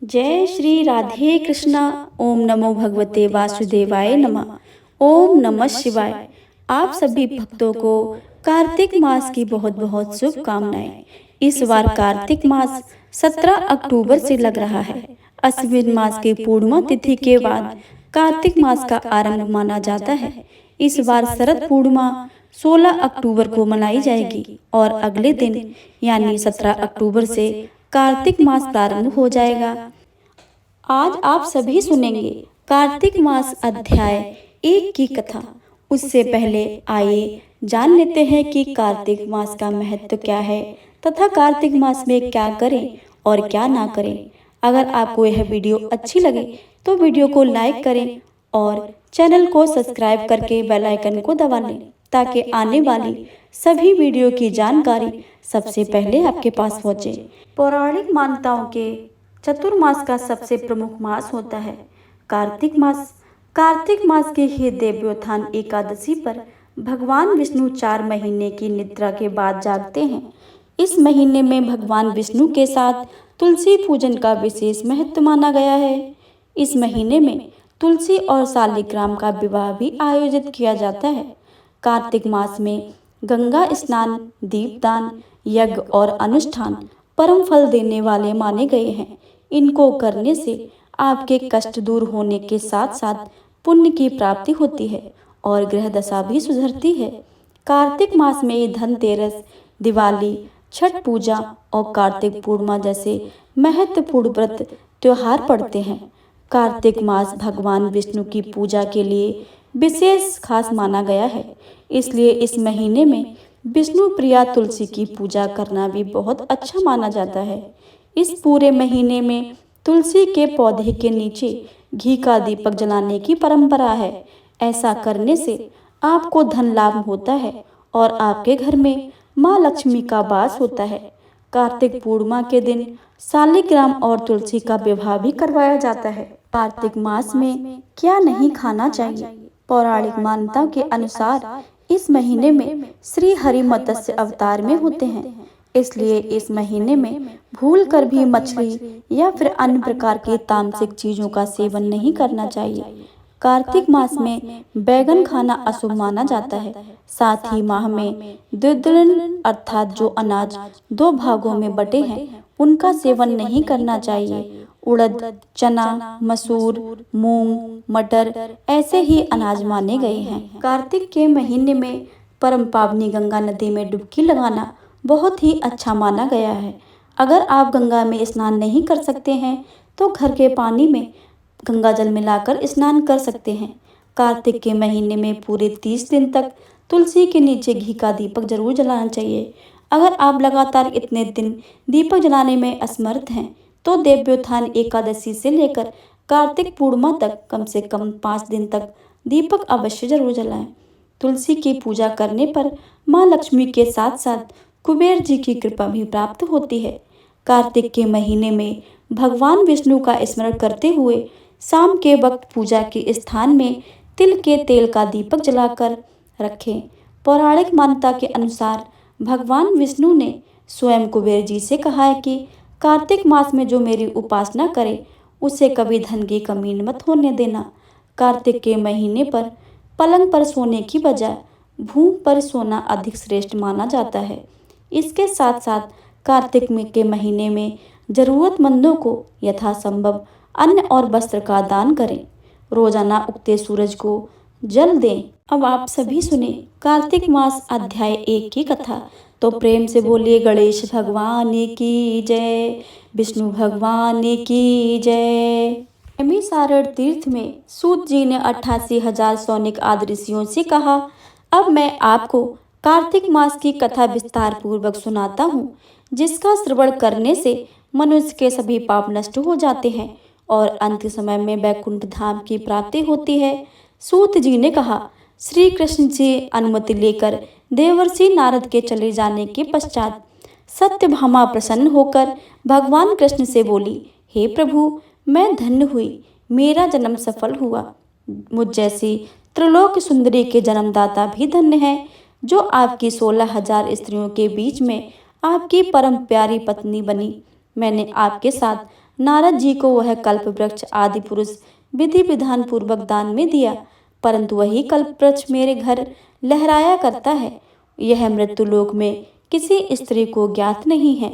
जय श्री राधे कृष्णा। ओम नमो भगवते वासुदेवाय नमः। ओम नमः शिवाय। आप सभी भक्तों को कार्तिक मास की बहुत बहुत शुभकामनाएं। इस बार कार्तिक मास 17 अक्टूबर से लग रहा है। अश्विन मास की पूर्णिमा तिथि के बाद कार्तिक मास का आरंभ माना जाता है। इस बार शरद पूर्णिमा 16 अक्टूबर को मनाई जाएगी और अगले दिन यानी 17 अक्टूबर से कार्तिक मास प्रारंभ हो जाएगा। आज आप सभी सुनेंगे कार्तिक मास अध्याय 1 की कथा। उससे पहले आइए जान लेते हैं कि कार्तिक मास का महत्व क्या है तथा कार्तिक मास में क्या करें और क्या ना करें। अगर आपको यह वीडियो अच्छी लगे तो वीडियो को लाइक करें और चैनल को सब्सक्राइब करके बेल आइकन को दबा लें ताकि आने वाली सभी वीडियो की जानकारी सबसे पहले आपके पास पहुंचे। पौराणिक मान्यताओं के चतुर्मास का सबसे प्रमुख मास होता है कार्तिक मास। कार्तिक मास के ही देवोत्थान एकादशी पर भगवान विष्णु 4 महीने की निद्रा के बाद जागते हैं। इस महीने में भगवान विष्णु के साथ तुलसी पूजन का विशेष महत्व माना गया है। इस महीने में तुलसी और शालिग्राम का विवाह भी आयोजित किया जाता है। कार्तिक मास में गंगा स्नान, दीपदान, यज्ञ और अनुष्ठान परम फल देने वाले माने गए हैं। इनको करने से आपके कष्ट दूर होने के साथ साथ पुण्य की प्राप्ति होती है और ग्रह दशा भी सुधरती है। कार्तिक मास में धनतेरस, दिवाली, छठ पूजा और कार्तिक पूर्णिमा जैसे महत्वपूर्ण व्रत त्योहार पड़ते हैं। कार्तिक मास भगवान विष्णु की पूजा के लिए विशेष खास माना गया है, इसलिए इस महीने में विष्णु प्रिया तुलसी की पूजा करना भी बहुत अच्छा माना जाता है। इस पूरे महीने में तुलसी के पौधे के नीचे घी का दीपक जलाने की परंपरा है। ऐसा करने से आपको धन लाभ होता है और आपके घर में माँ लक्ष्मी का वास होता है। कार्तिक पूर्णिमा के दिन शालिग्राम और तुलसी का विवाह भी करवाया जाता है। कार्तिक मास में क्या नहीं खाना चाहिए। पौराणिक मान्यता के अनुसार इस महीने में श्री हरि मत्स्य अवतार में होते हैं, इसलिए इस महीने में भूल कर भी मछली या फिर अन्य प्रकार की तामसिक चीजों का सेवन नहीं करना चाहिए। कार्तिक मास में बैगन खाना अशुभ माना जाता है। साथ ही माह में द्विदलन अर्थात जो अनाज 2 भागों में बटे हैं उनका सेवन नहीं करना चाहिए। उड़द, चना, मसूर, मूंग, मटर ऐसे ही अनाज माने गए हैं। कार्तिक के महीने में परम पावनी गंगा नदी में डुबकी लगाना बहुत ही अच्छा माना गया है। अगर आप गंगा में स्नान नहीं कर सकते हैं तो घर के पानी में गंगा जल मिलाकर स्नान कर सकते हैं। कार्तिक के महीने में पूरे 30 दिन तक तुलसी के नीचे घी का दीपक जरूर जलाना चाहिए। अगर आप लगातार इतने दिन दीपक जलाने में असमर्थ हैं तो देवोत्थान एकादशी से लेकर कार्तिक पूर्णिमा तक कम से कम 5 दिन तक दीपक अवश्य जरूर जलाएं। तुलसी की पूजा करने पर माँ लक्ष्मी के साथ साथ कुबेर जी की कृपा भी प्राप्त होती है। कार्तिक के महीने में भगवान विष्णु का स्मरण करते हुए शाम के वक्त पूजा के स्थान में तिल के तेल का दीपक जलाकर रखें। पौराणिक मान्यता के अनुसार भगवान विष्णु ने स्वयं कुबेर जी से कहा है कि कार्तिक मास में जो मेरी उपासना करे उसे कभी धन की कमी मत होने देना। कार्तिक के महीने पर पलंग पर सोने की बजाय भूमि पर सोना अधिक श्रेष्ठ माना जाता है। इसके साथ साथ कार्तिक के महीने में जरूरतमंदों को यथासंभव अन्न और वस्त्र का दान करें। रोजाना उगते सूरज को जल दें। अब आप सभी सुने कार्तिक मास अध्याय 1 की कथा। तो प्रेम से बोलिए गणेश भगवान की जय, विष्णु भगवान की जय। नैमिषारण्य तीर्थ में सूत जी ने 88,000 सौनिक आदि ऋषियों से कहा, अब मैं आपको कार्तिक मास की कथा विस्तार पूर्वक सुनाता हूँ, जिसका श्रवण करने से मनुष्य के सभी पाप नष्ट हो जाते हैं और अंत समय में वैकुंठ धाम की प्राप्ति होती है। सूत जी ने कहा, श्री कृष्ण से अनुमति लेकर देवर्षि नारद के चले जाने के पश्चात सत्यभामा प्रसन्न होकर भगवान कृष्ण से बोली, हे प्रभु, मैं धन्य हुई, मेरा जन्म सफल हुआ। मुझ जैसी त्रिलोक सुंदरी के जन्मदाता भी धन्य है, जो आपकी 16,000 स्त्रियों के बीच में आपकी परम प्यारी पत्नी बनी। मैंने आपके साथ नारद जी को वह कल्प वृक्ष आदि पुरुष विधि विधान पूर्वक दान में दिया, परंतु वही कल्प वृक्ष मेरे घर लहराया करता है। यह मृत्यु लोक में किसी स्त्री को ज्ञात नहीं है।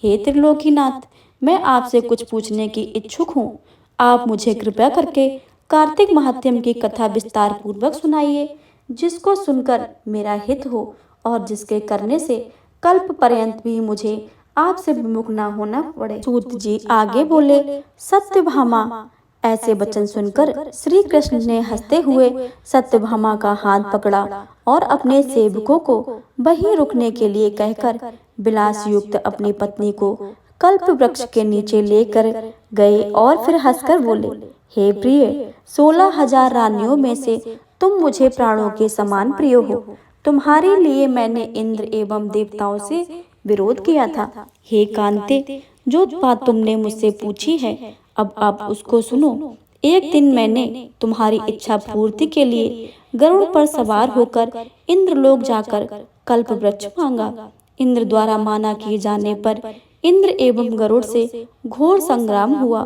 हे त्रिलोकीनाथ, मैं आपसे कुछ पूछने की इच्छुक हूँ। आप मुझे कृपया करके कार्तिक महात्म्य की कथा विस्तार पूर्वक सुनाइए, जिसको सुनकर मेरा हित हो और जिसके करने से कल्प पर्यंत भी मुझे आपसे विमुख न होना पड़े। सूत जी आगे बोले, सत्यभामा, ऐसे वचन सुनकर श्री कृष्ण ने हंसते हुए सत्यभामा का हाथ पकड़ा और अपने सेवकों को वहीं रुकने के लिए कहकर विलास युक्त अपनी पत्नी को कल्प वृक्ष के नीचे लेकर गए और फिर हंसकर बोले, हे प्रिय, 16,000 रानियों में से तुम मुझे प्राणों के समान प्रिय हो। तुम्हारे लिए मैंने इंद्र एवं देवताओं से विरोध किया था। हे कांते, जो बात तुमने मुझसे पूछी है, अब आप उसको सुनो। एक दिन मैंने तुम्हारी इच्छा पूर्ति के लिए गरुड़ पर सवार होकर इंद्रलोक जाकर कल्प वृक्ष मांगा। इंद्र द्वारा माना किए जाने पर इंद्र एवं गरुड़ से घोर संग्राम हुआ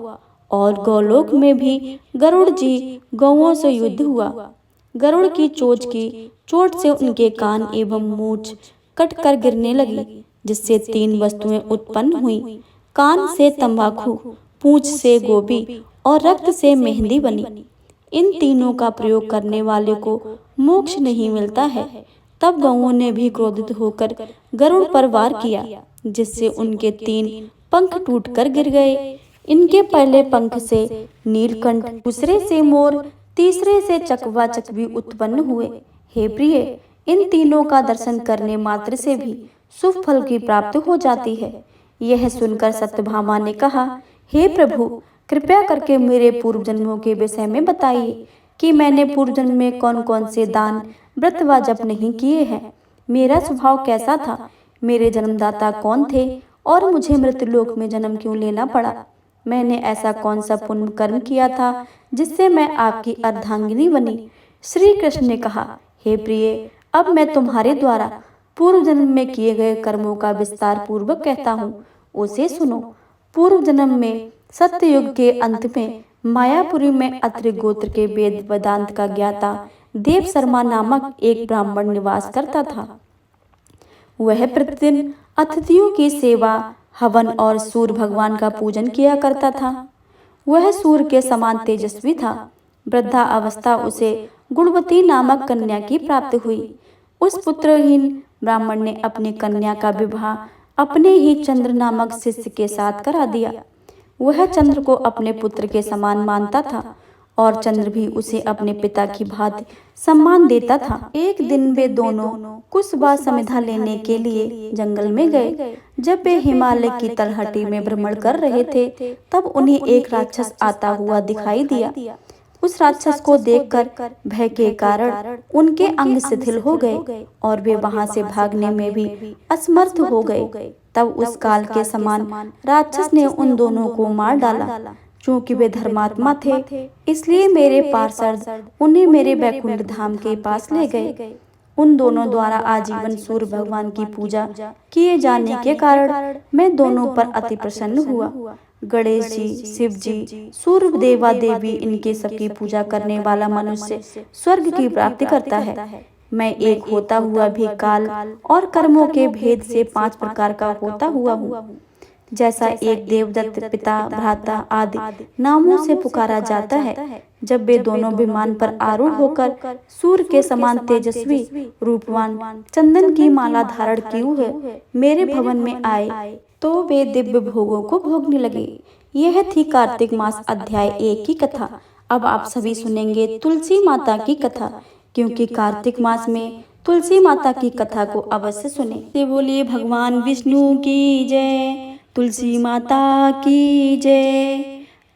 और गौलोक में भी गरुड़ जी गौओं से युद्ध हुआ। गरुड़ की चोट से उनके कान एवं मूंछ कटकर गिरने लगी, जिससे 3 वस्तुएं उत्पन्न हुई। कान से तंबाकू, पूंछ से गोभी और रक्त से मेहंदी बनी। इन तीनों का प्रयोग करने वाले को मोक्ष नहीं मिलता है। तब गौओं ने भी क्रोधित होकर गरुड़ पर वार किया, जिससे उनके 3 पंख टूटकर गिर गए। इनके पहले पंख से नीलकंठ, दूसरे से मोर, तीसरे से चकवा चकवी उत्पन्न हुए। हे प्रिय, इन तीनों का दर्शन करने मात्र से भी शुभ फल की प्राप्ति हो जाती है। यह सुनकर सत्यभामा ने कहा, हे प्रभु, कृपया करके मेरे पूर्व जन्मों के विषय में बताइए कि मैंने पूर्व जन्म में कौन कौन से दान, व्रत व जप नहीं किए हैं। मेरा स्वभाव कैसा था, मेरे जन्मदाता कौन थे और मुझे मृत्युलोक में जन्म क्यों लेना पड़ा। मैंने ऐसा कौन सा पुण्य कर्म किया था जिससे मैं आपकी अर्धांगिनी बनी। श्री कृष्ण ने कहा, हे प्रिय, अब मैं तुम्हारे द्वारा पूर्व जन्म में किए गए कर्मों का विस्तार पूर्वक कहता हूँ, उसे सुनो। पूर्व जन्म में सत्ययुग के अंत में मायापुरी में अत्रि गोत्र के वेद वेदांत का ज्ञाता देव शर्मा नामक एक ब्राह्मण निवास करता था। वह प्रतिदिन अतिथियों की सेवा, हवन और सूर्य भगवान का पूजन किया करता था। वह सूर्य के समान तेजस्वी था। वृद्धा अवस्था उसे गुणवती नामक कन्या की प्राप्ति हुई। उस पुत्रहीन ब्राह्मण ने अपनी कन्या का विवाह अपने ही चंद्र नामक शिष्य के साथ करा दिया। वह चंद्र को अपने पुत्र के समान मानता था और चंद्र भी उसे अपने पिता की भांति सम्मान देता था। एक दिन वे दोनों कुशवा समिधा लेने के लिए जंगल में गए। जब वे हिमालय की तलहटी में भ्रमण कर रहे थे, तब उन्हें एक राक्षस आता हुआ दिखाई दिया। उस राक्षस को देखकर भय के कारण उनके अंग शिथिल हो गए और वे वहां से भागने में भी असमर्थ हो गए। तब उस काल के समान राक्षस ने उन दोनों को मार डाला। चूंकि वे धर्मात्मा थे, इसलिए मेरे पार्षद उन्हें मेरे वैकुंठ धाम के पास ले गए। उन दोनों द्वारा आजीवन सूर्य भगवान की पूजा किए जाने के कारण मैं दोनों पर अति प्रसन्न हुआ। गणेश जी, शिव जी, सूर्य देवा देवी, इनके सबकी पूजा करने वाला मनुष्य स्वर्ग की प्राप्ति करता है। मैं एक होता हुआ भी काल और कर्मों के भेद से 5 प्रकार का होता हुआ हूँ। जैसा एक देवदत्त, पिता, भ्राता आदि नामों से पुकारा जाता है। जब वे दोनों विमान पर आरूढ़ होकर सूर्य के समान तेजस्वी, रूपवान, चंदन की माला धारण किए हुए मेरे भवन में आए, तो वे दिव्य भोगों को भोगने लगे। यह थी कार्तिक मास अध्याय 1 की कथा। अब आप सभी सुनेंगे तुलसी माता की कथा, क्योंकि कार्तिक मास में तुलसी माता की कथा को अवश्य सुने। से बोलिए भगवान विष्णु की जय, तुलसी माता की जय।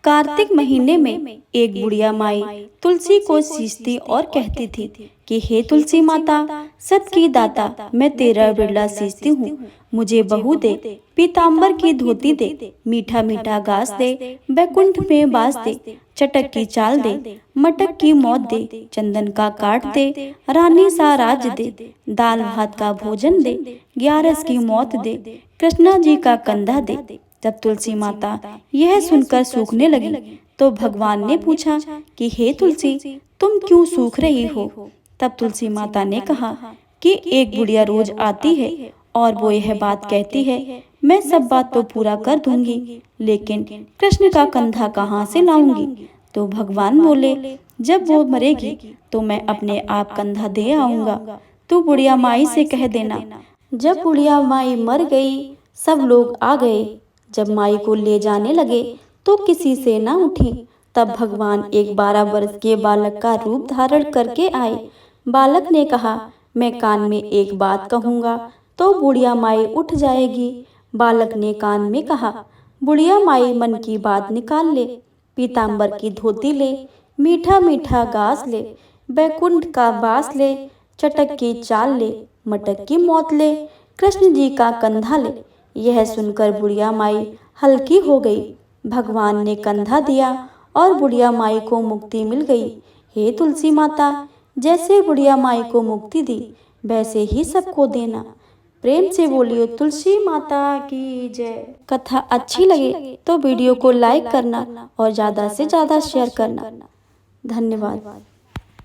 कार्तिक महीने में एक बुढ़िया माई तुलसी को सींचती और कहती थी कि हे तुलसी माता, सत की दाता, मैं तेरा बिरला सींचती हूँ, मुझे बहू दे, पीताम्बर की धोती दे, मीठा मीठा घास दे, बैकुंठ में बास दे, चटक की चाल दे, मटक की मौत दे, चंदन का काट दे, रानी सा राज दे, दाल भात का भोजन दे, 11 की मौत दे, कृष्णा जी का कंधा दे। जब तुलसी माता यह सुनकर सूखने लगी तो भगवान ने पूछा कि हे तुलसी, तुम क्यों सूख रही हो? तब तुलसी माता ने कहा कि एक बुढ़िया रोज आती है और वो यह बात कहती है, मैं सब बात तो पूरा कर दूंगी, लेकिन कृष्ण का कंधा कहाँ से लाऊंगी? तो भगवान बोले, जब वो मरेगी तो मैं अपने आप कंधा दे आऊंगा। तू बुढ़िया माई से कह देना। जब बुढ़िया माई मर गई, सब लोग आ गए। जब माई को ले जाने लगे तो किसी से ना उठी। तब भगवान एक 12 वर्ष के बालक का रूप धारण करके आए। बालक ने कहा, मैं कान में एक बात कहूँगा तो बुढ़िया माई उठ जाएगी। बालक ने कान में कहा, बुढ़िया माई मन की बात निकाल ले, पीताम्बर की धोती ले, मीठा मीठा घास ले, बैकुंठ का बास ले, चटक की चाल ले, मटक की मौत ले, कृष्ण जी का कंधा ले। यह सुनकर बुढ़िया माई हल्की हो गई। भगवान ने कंधा दिया और बुढ़िया माई को मुक्ति मिल गई। हे तुलसी माता, जैसे बुढ़िया माई को मुक्ति दी वैसे ही सबको देना। प्रेम से बोलियो तुलसी माता की जय। कथा अच्छी लगे तो वीडियो को लाइक करना और ज़्यादा से ज़्यादा शेयर करना। धन्यवाद।